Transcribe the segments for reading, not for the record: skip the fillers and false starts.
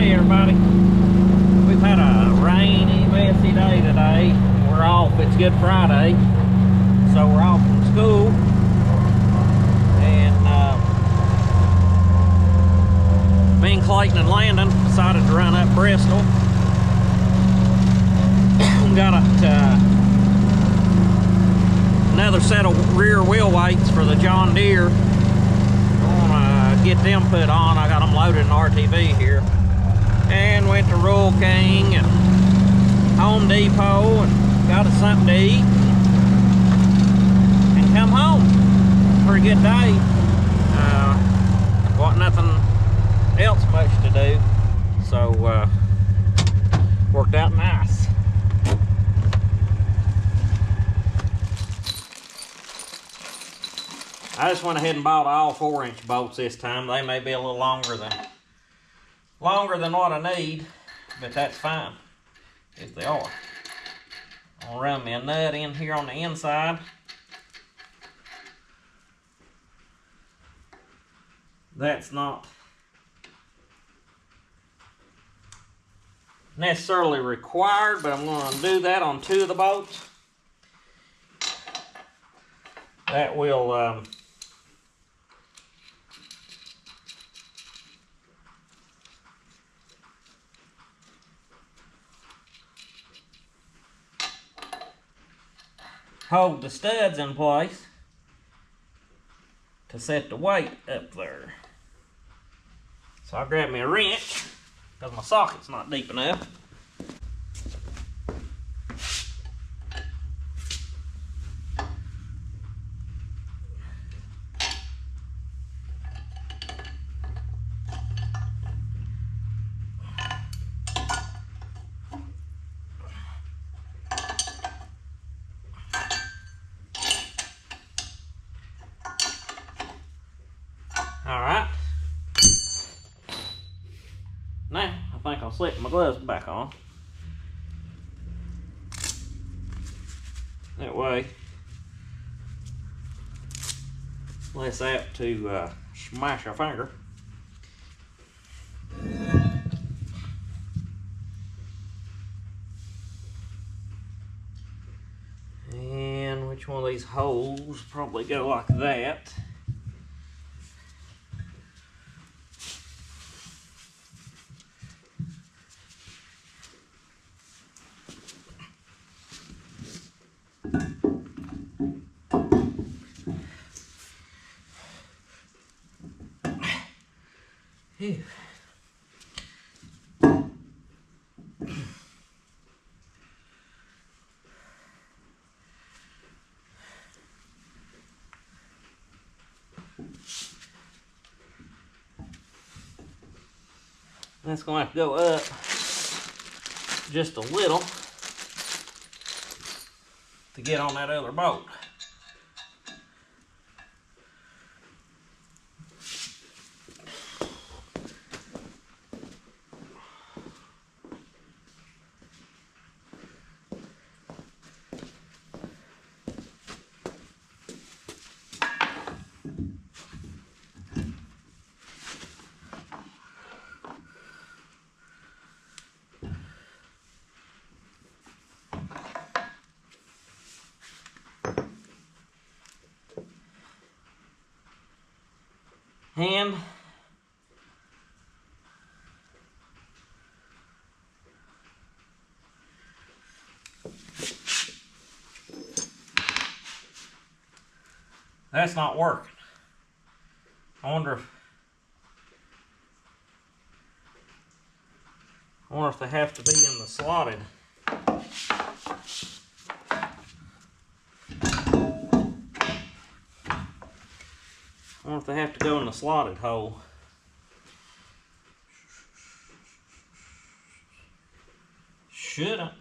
Hey everybody, we've had a rainy, messy day today. We're off, it's Good Friday, so we're off from school. And me and Clayton and Landon decided to run up Bristol. Got another set of rear wheel weights for the John Deere. I want to get them put on. I got them loaded in RTV here. And went to Rural King and Home Depot and got us something to eat and come home. Pretty good day. Wasn't nothing else much to do, so worked out nice. I just went ahead and bought all 4-inch bolts this time. They may be a little longer than what I need, but that's fine if they are. I'll run me a nut in here on the inside. That's not necessarily required, but I'm going to do that on 2 of the bolts. That will hold the studs in place to set the weight up there. So I'll grab me a wrench because my socket's not deep enough. Alright. Now, I think I'll slip my gloves back on. That way, less apt to smash a finger. And which one of these holes probably go like that. Phew. That's going to have to go up just a little to get on that other bolt. And that's not working. I wonder if they have to be in the slotted. I wonder if they have to go in the slotted hole. Shouldn't.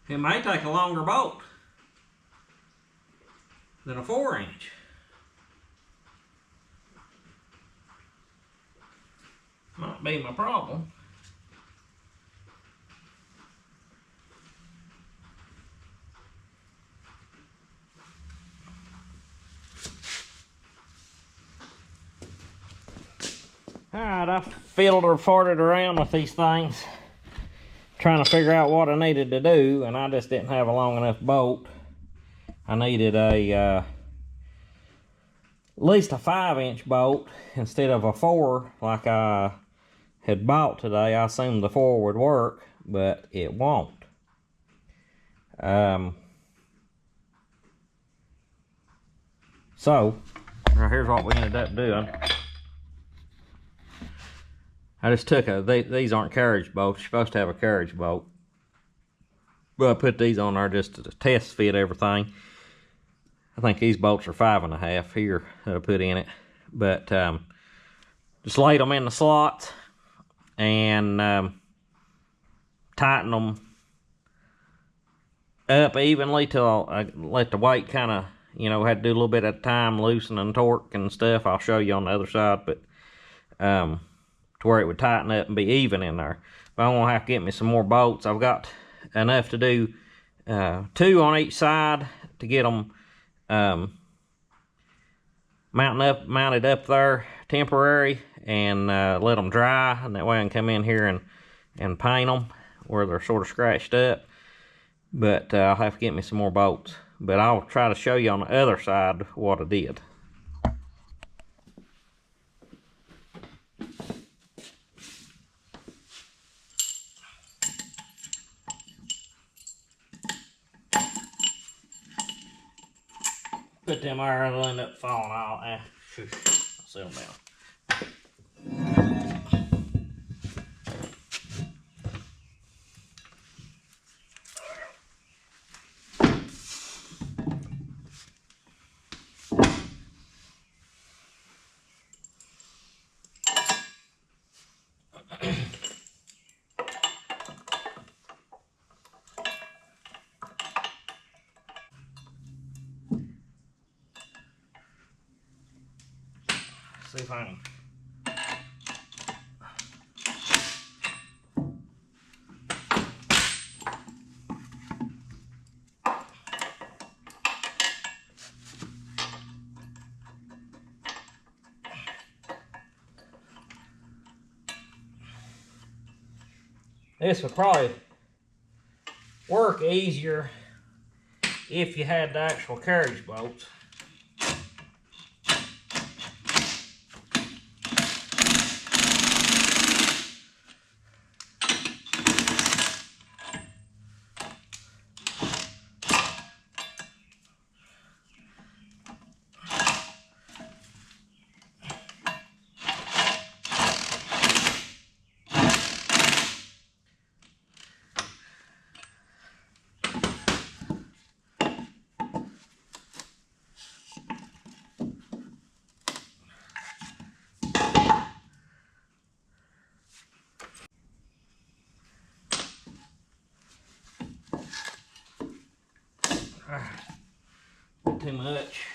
It may take a longer bolt than a 4-inch. Might be my problem. Alright, I fiddled or farted around with these things, trying to figure out what I needed to do, and I just didn't have a long enough bolt. I needed at least a 5-inch bolt instead of a 4 like I had bought today. I assumed the 4 would work, but it won't. So, here's what we ended up doing. I just took these aren't carriage bolts. You're supposed to have a carriage bolt. But I put these on there just to test fit everything. I think these bolts are 5.5 here that I put in it. But just laid them in the slots and tighten them up evenly till I let the weight kind of, you know, had to do a little bit at a time, loosening torque and stuff. I'll show you on the other side, but to where it would tighten up and be even in there. But I'm gonna have to get me some more bolts. I've got enough to do 2 on each side to get them mounted up there temporary, and let them dry, and that way I can come in here and paint them where they're sort of scratched up. But I'll have to get me some more bolts. But I'll try to show you on the other side what I did. Put them there and they'll end up falling out. I'll set them down. See if I can. This would probably work easier if you had the actual carriage bolts. Too much.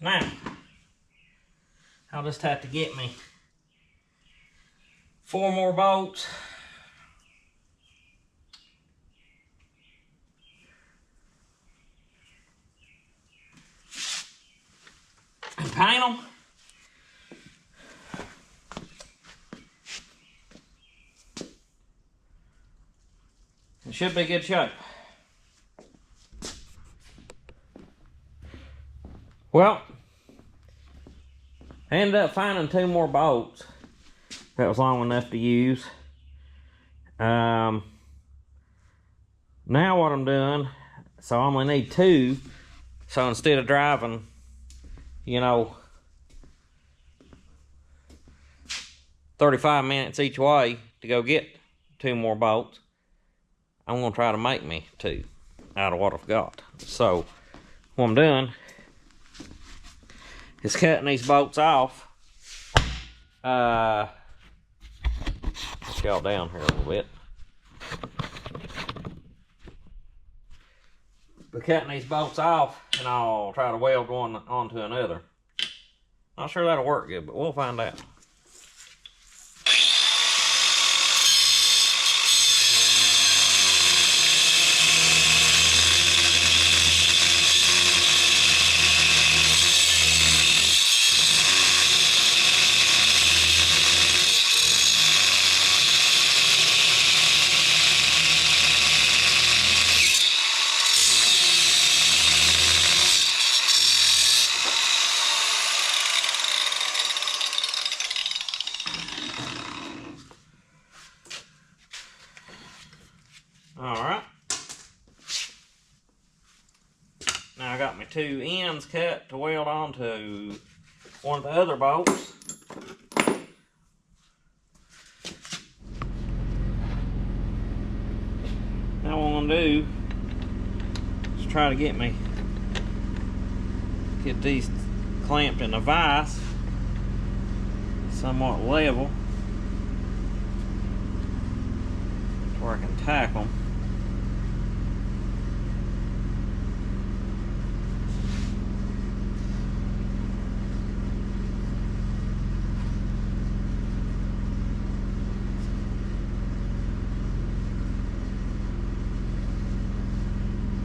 Now, I'll just have to get me 4 more bolts. And paint them. it should be good shape. Well, I ended up finding 2 more bolts that was long enough to use. Now what I'm doing, so I only need 2. So instead of driving, you know, 35 minutes each way to go get 2 more bolts, I'm gonna try to make me 2 out of what I've got. So what I'm doing is cutting these bolts off. Put y'all down here a little bit. But cutting these bolts off, and I'll try to weld one onto another. Not sure that'll work good, but we'll find out. Alright. Now I got my 2 ends cut to weld onto one of the other bolts. Now what I'm gonna do is try to get these clamped in a vise somewhat level where I can tack them.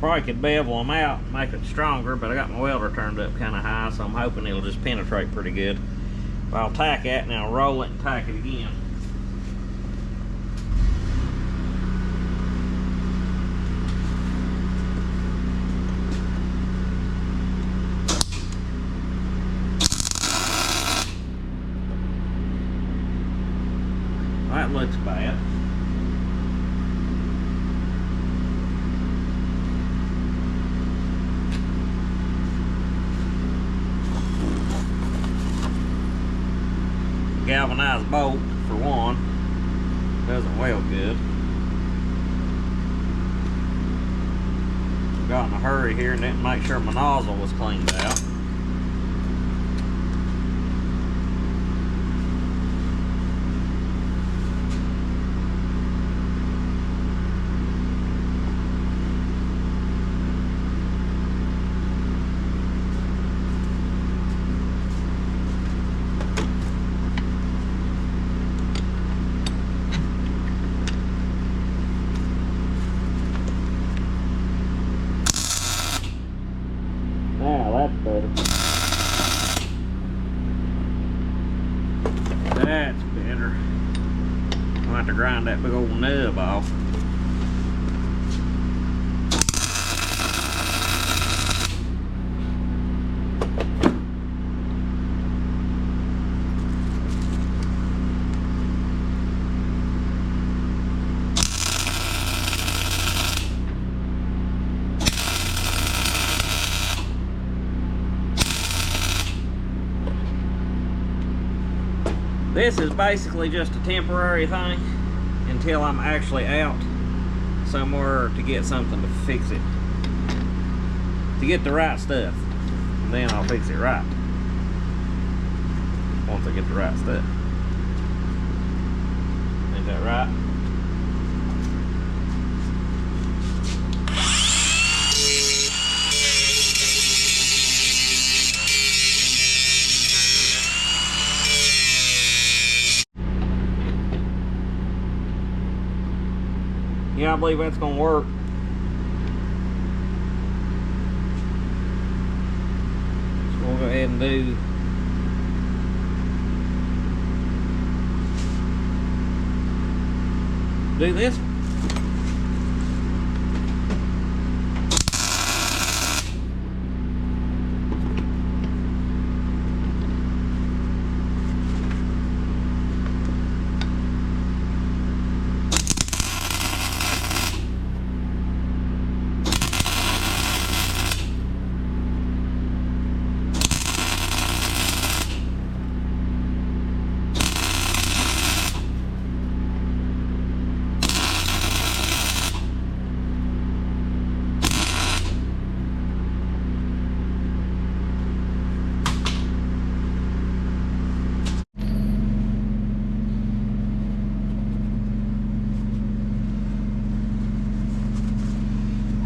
Probably could bevel them out and make it stronger, but I got my welder turned up kind of high, so I'm hoping it'll just penetrate pretty good. But I'll tack it and I'll roll it and tack it again. That looks bad. Galvanized bolt, for one, doesn't weld good. Got in a hurry here and didn't make sure my nozzle was cleaned out. That's better. I'll have to grind that big old nub off. This is basically just a temporary thing until I'm actually out somewhere to get something to fix it. To get the right stuff. And then I'll fix it right. Once I get the right stuff. Ain't that right? Yeah, I believe that's gonna work. So we'll go ahead and do this one.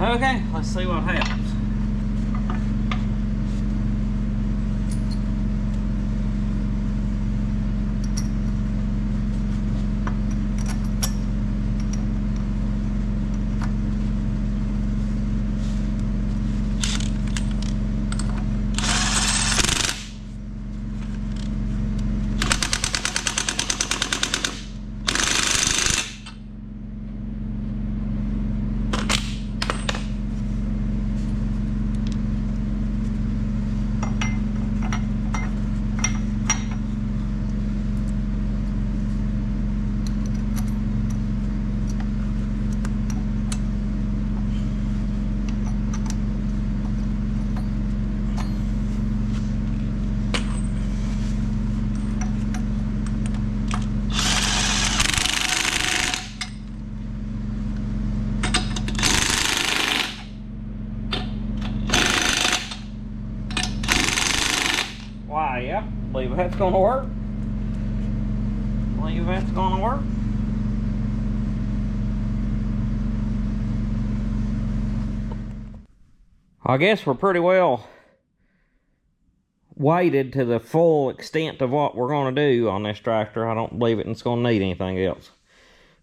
Okay, let's see what happens. Why, yeah, believe that's gonna work. Believe that's gonna work. I guess we're pretty well weighted to the full extent of what we're gonna do on this tractor. I don't believe it's gonna need anything else.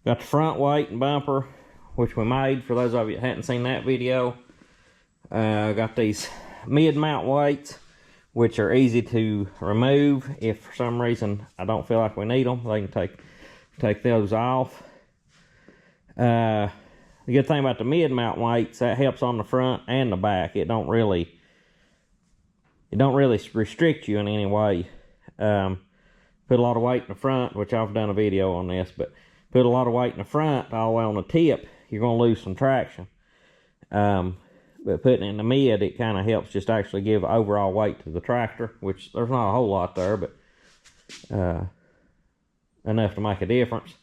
Got the front weight and bumper, which we made for those of you that hadn't seen that video. Got these mid-mount weights, which are easy to remove if for some reason I don't feel like we need them. They can take those off. The good thing about the mid-mount weights, that helps on the front and the back. It don't really restrict you in any way. Put a lot of weight in the front, which I've done a video on this, but put a lot of weight in the front all the way on the tip, you're going to lose some traction. But putting it in the mid, it kind of helps just actually give overall weight to the tractor, which there's not a whole lot there, but enough to make a difference.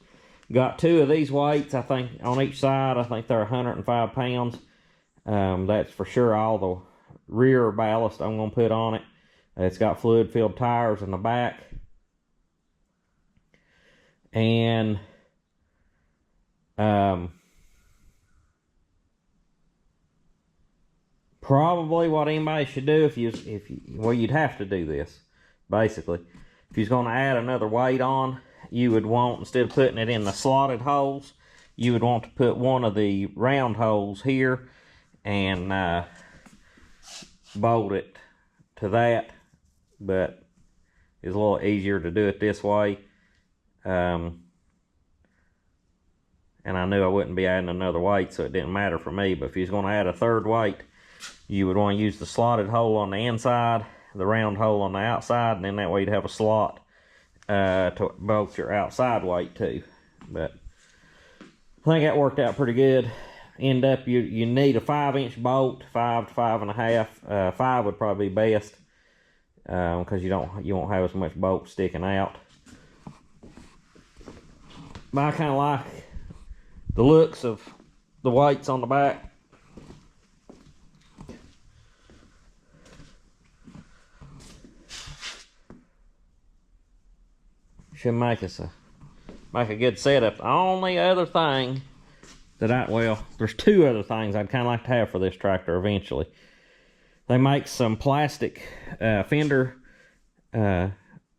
Got two of these weights, I think, on each side. I think they're 105 pounds. That's for sure all the rear ballast I'm going to put on it. It's got fluid-filled tires in the back. And probably what anybody should do well, you'd have to do this, basically. If you're going to add another weight on, you would want, instead of putting it in the slotted holes, you would want to put one of the round holes here and bolt it to that, but it's a little easier to do it this way. And I knew I wouldn't be adding another weight, so it didn't matter for me. But if you're going to add a third weight, you would want to use the slotted hole on the inside, the round hole on the outside, and then that way you'd have a slot to bolt your outside weight to. But I think that worked out pretty good. End up, you need a 5-inch bolt, 5 to 5.5. 5 would probably be best, because you won't have as much bolt sticking out. But I kind of like the looks of the weights on the back. Should make a good setup. The only other thing that there's two other things I'd kind of like to have for this tractor eventually. They make some plastic fender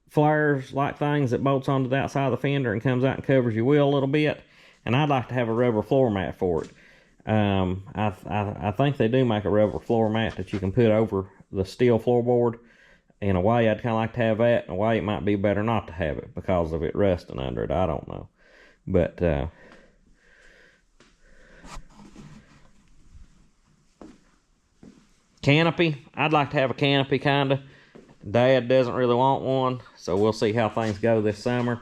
flares like things that bolts onto the outside of the fender and comes out and covers your wheel a little bit. And I'd like to have a rubber floor mat for it. I think they do make a rubber floor mat that you can put over the steel floorboard. In a way, I'd kind of like to have that. In a way, it might be better not to have it because of it rusting under it. I don't know. But canopy. I'd like to have a canopy, kind of. Dad doesn't really want one, so we'll see how things go this summer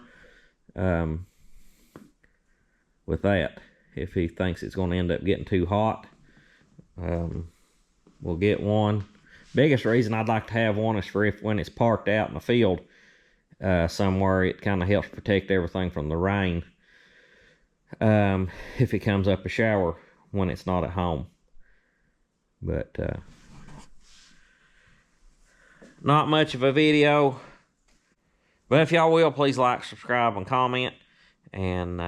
with that. If he thinks it's going to end up getting too hot, we'll get one. Biggest reason I'd like to have one is for when it's parked out in the field somewhere, it kind of helps protect everything from the rain if it comes up a shower when it's not at home. But not much of a video. But if y'all will, please like, subscribe, and comment. And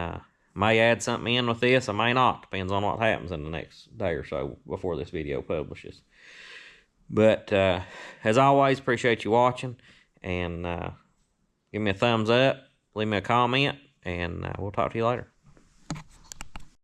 May add something in with this, I may not. Depends on what happens in the next day or so before this video publishes. But as always, appreciate you watching, and give me a thumbs up, leave me a comment, and we'll talk to you later.